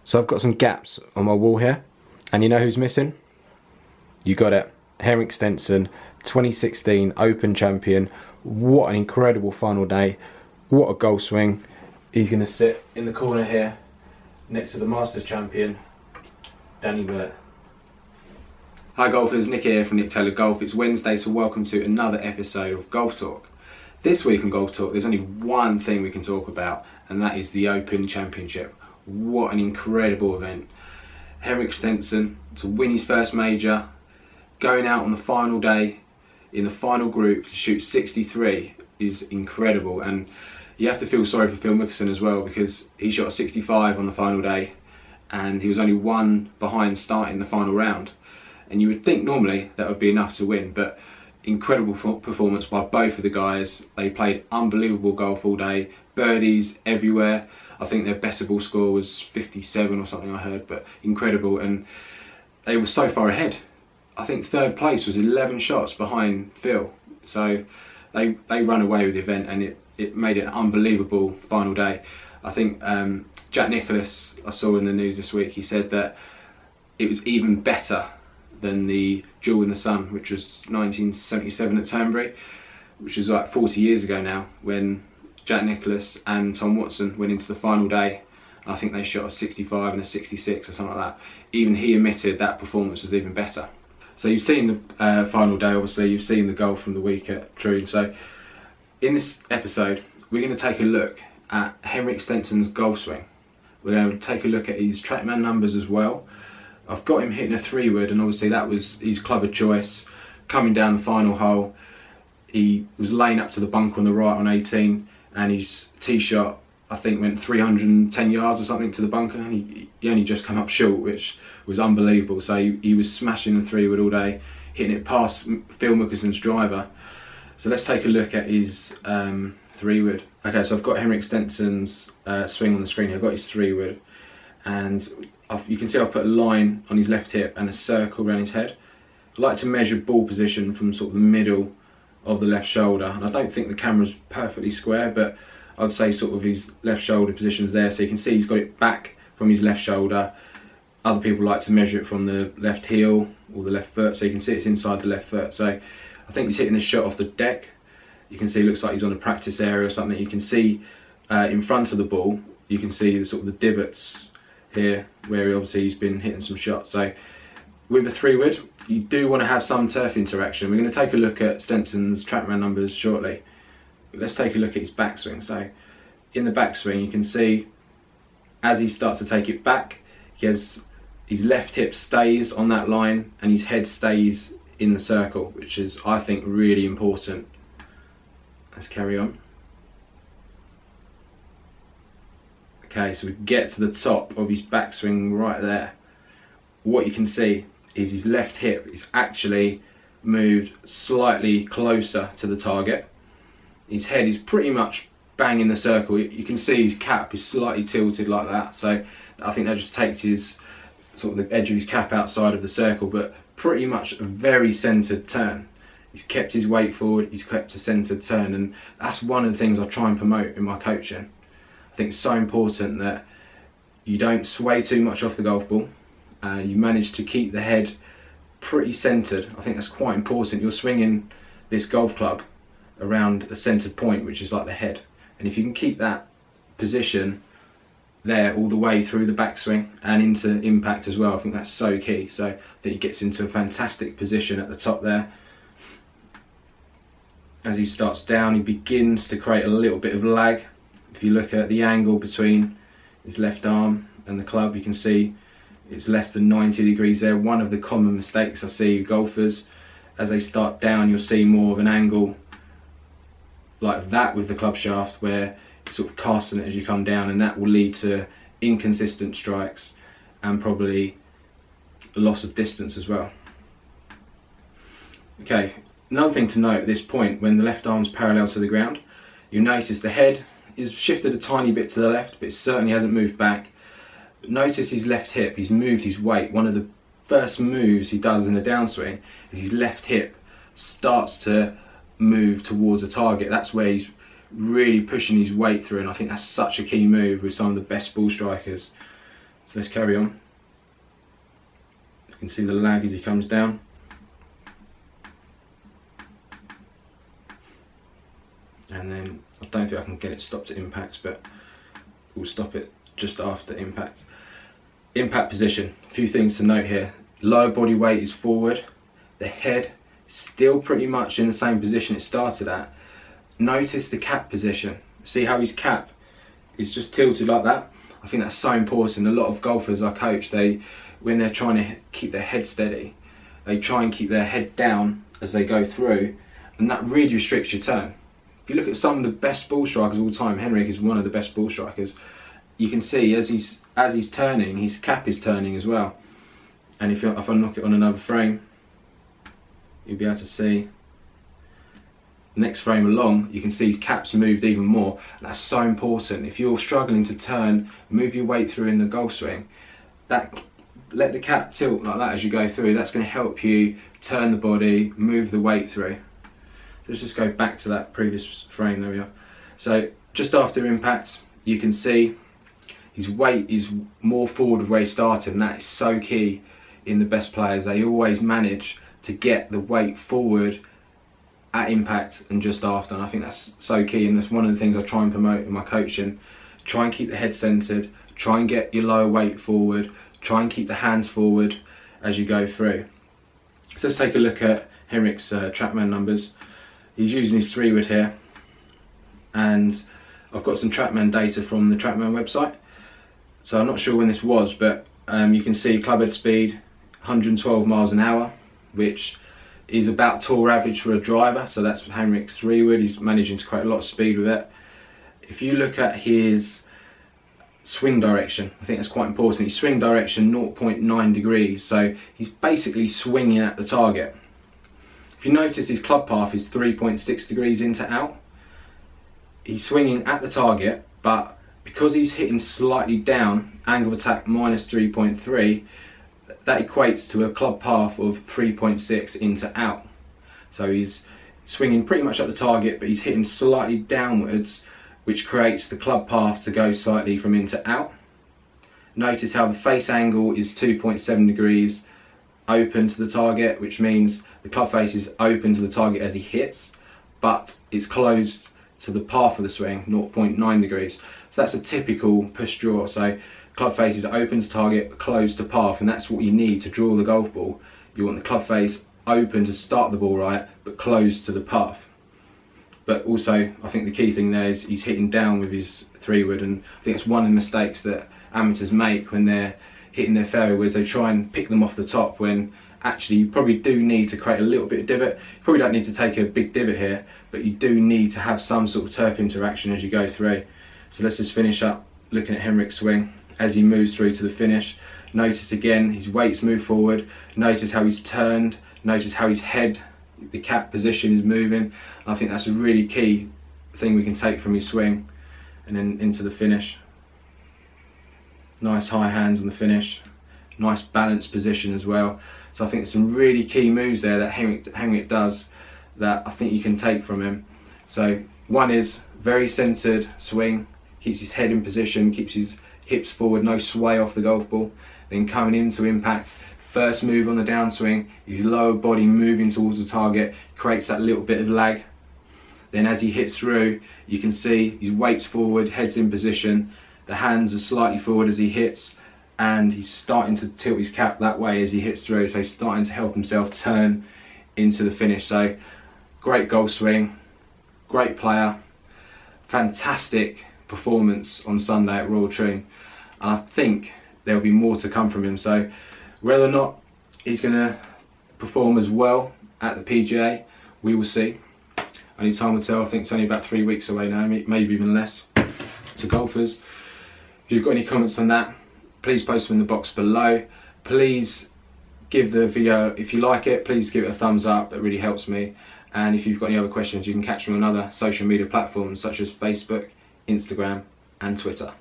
So I've got some gaps on my wall here, and you know who's missing? You got it, Henrik Stenson, 2016 Open champion. What an incredible final day, what a goal swing. He's going to sit in the corner here next to the Masters champion, Danny Willett. Hi golfers, Nick here from Nick Taylor Golf. It's Wednesday, so welcome to another episode of Golf Talk. This week on Golf Talk, there's only one thing we can talk about, and that is the Open Championship. What an incredible event. Henrik Stenson to win his first major, going out on the final day in the final group to shoot 63 is incredible. And you have to feel sorry for Phil Mickelson as well, because he shot a 65 on the final day and he was only one behind starting the final round. And you would think normally that would be enough to win, but incredible performance by both of the guys. They played unbelievable golf all day, birdies everywhere. I think their better ball score was 57 or something I heard, but incredible. And they were so far ahead. I think third place was 11 shots behind Phil. So they ran away with the event, and it made it an unbelievable final day. I think Jack Nicklaus, I saw in the news this week, he said that it was even better than the Jewel in the Sun, which was 1977 at Turnberry, which is like 40 years ago now, when Jack Nicklaus and Tom Watson went into the final day. I think they shot a 65 and a 66 or something like that. Even he admitted that performance was even better. So you've seen the final day, obviously, you've seen the golf from the week at Troon. So in this episode, we're going to take a look at Henrik Stenson's golf swing. We're going to take a look at his Trackman numbers as well. I've got him hitting a 3-wood, and obviously that was his club of choice. Coming down the final hole, he was laying up to the bunker on the right on 18, and his tee shot, I think, went 310 yards or something to the bunker, and he only just come up short, which was unbelievable. So he was smashing the 3-wood all day, hitting it past Phil Mickelson's driver. So let's take a look at his 3-wood. Okay, so I've got Henrik Stenson's swing on the screen here. I've got his 3-wood, and you can see I've put a line on his left hip and a circle around his head. I like to measure ball position from sort of the middle of the left shoulder, and I don't think the camera's perfectly square, but I'd say sort of his left shoulder position's there, so you can see he's got it back from his left shoulder. Other people like to measure it from the left heel or the left foot, so you can see it's inside the left foot. So I think he's hitting this shot off the deck. You can see it looks like he's on a practice area or something. You can see in front of the ball, you can see the sort of the divots here where obviously he's been hitting some shots. So with a 3-wood, you do want to have some turf interaction. We're going to take a look at Stenson's Trackman numbers shortly. But let's take a look at his backswing. So in the backswing, you can see as he starts to take it back, his left hip stays on that line and his head stays in the circle, which is, I think, really important. Let's carry on. Okay, so we get to the top of his backswing right there. What you can see is his left hip is actually moved slightly closer to the target. His head is pretty much bang in the circle. You can see his cap is slightly tilted like that. So I think that just takes his sort of the edge of his cap outside of the circle, but pretty much a very centered turn. He's kept his weight forward, he's kept a centered turn, and that's one of the things I try and promote in my coaching. I think it's so important that you don't sway too much off the golf ball. You manage to keep the head pretty centered. I think that's quite important. You're swinging this golf club around a centered point, which is like the head. And if you can keep that position there all the way through the backswing and into impact as well, I think that's so key. So I think he gets into a fantastic position at the top there. As he starts down, he begins to create a little bit of lag. If you look at the angle between his left arm and the club, you can see it's less than 90 degrees there. One of the common mistakes I see golfers, as they start down, you'll see more of an angle like that with the club shaft, where you're sort of casting it as you come down, and that will lead to inconsistent strikes and probably a loss of distance as well. Okay, another thing to note at this point, when the left arm's parallel to the ground, you'll notice the head is shifted a tiny bit to the left, but it certainly hasn't moved back. But notice his left hip, he's moved his weight. One of the first moves he does in the downswing is his left hip starts to move towards a target. That's where he's really pushing his weight through, and I think that's such a key move with some of the best ball strikers. So let's carry on. You can see the lag as he comes down. And then I don't think I can get it stopped at impact, but we'll stop it just after impact. Impact position, a few things to note here. Lower body weight is forward, the head still pretty much in the same position it started at. Notice the cap position. See how his cap is just tilted like that? I think that's so important. A lot of golfers I coach, when they're trying to keep their head steady, they try and keep their head down as they go through, and that really restricts your turn. If you look at some of the best ball strikers of all time, Henrik is one of the best ball strikers. You can see as he's turning, his cap is turning as well. And if I knock it on another frame, you'll be able to see next frame along, you can see his cap's moved even more. And that's so important. If you're struggling to turn, move your weight through in the golf swing, let the cap tilt like that as you go through. That's going to help you turn the body, move the weight through. Let's just go back to that previous frame. There we are. So just after impact, you can see his weight is more forward of where he started, and that is so key in the best players. They always manage to get the weight forward at impact and just after, and I think that's so key, and that's one of the things I try and promote in my coaching. Try and keep the head centered, try and get your lower weight forward, try and keep the hands forward as you go through. So let's take a look at Henrik's Trackman numbers. He's using his 3-wood here, and I've got some Trackman data from the Trackman website. So I'm not sure when this was, but you can see clubhead speed 112 miles an hour, which is about tour average for a driver. So that's Henrik's 3-wood. He's managing to create a lot of speed with it. If you look at his swing direction, I think that's quite important. His swing direction 0.9 degrees, so he's basically swinging at the target. If you notice, his club path is 3.6 degrees in to out. He's swinging at the target, but because he's hitting slightly down, angle of attack minus 3.3, that equates to a club path of 3.6 in to out. So he's swinging pretty much at the target, but he's hitting slightly downwards, which creates the club path to go slightly from in to out. Notice how the face angle is 2.7 degrees open to the target, which means the club face is open to the target as he hits, but it's closed to the path of the swing, 0.9 degrees. So that's a typical push draw. So club face is open to target, closed to path, and that's what you need to draw the golf ball. You want the club face open to start the ball right, but closed to the path. But also, I think the key thing there is he's hitting down with his 3-wood, and I think it's one of the mistakes that amateurs make when they're hitting their fairway woods. They try and pick them off the top when actually you probably do need to create a little bit of divot. You probably don't need to take a big divot here, but you do need to have some sort of turf interaction as you go through. So let's just finish up looking at Henrik's swing as he moves through to the finish. Notice again his weight's moved forward. Notice how he's turned. Notice how his head, the cap position, is moving. And I think that's a really key thing we can take from his swing. And then into the finish. Nice high hands on the finish. Nice balanced position as well. So I think there's some really key moves there that Henrik does that I think you can take from him. So one is very centered swing, keeps his head in position, keeps his hips forward, no sway off the golf ball. Then coming into impact, first move on the downswing, his lower body moving towards the target, creates that little bit of lag. Then as he hits through, you can see his weight's forward, head's in position, the hands are slightly forward as he hits, and he's starting to tilt his cap that way as he hits through, so he's starting to help himself turn into the finish. So great golf swing, great player, fantastic performance on Sunday at Royal Troon, and I think there'll be more to come from him. So whether or not he's going to perform as well at the PGA, we will see. Only time will tell. I think it's only about 3 weeks away now, maybe even less. So golfers, if you've got any comments on that, please post them in the box below. Please give the video, if you like it, please give it a thumbs up. It really helps me. And if you've got any other questions, you can catch me on other social media platforms such as Facebook, Instagram and Twitter.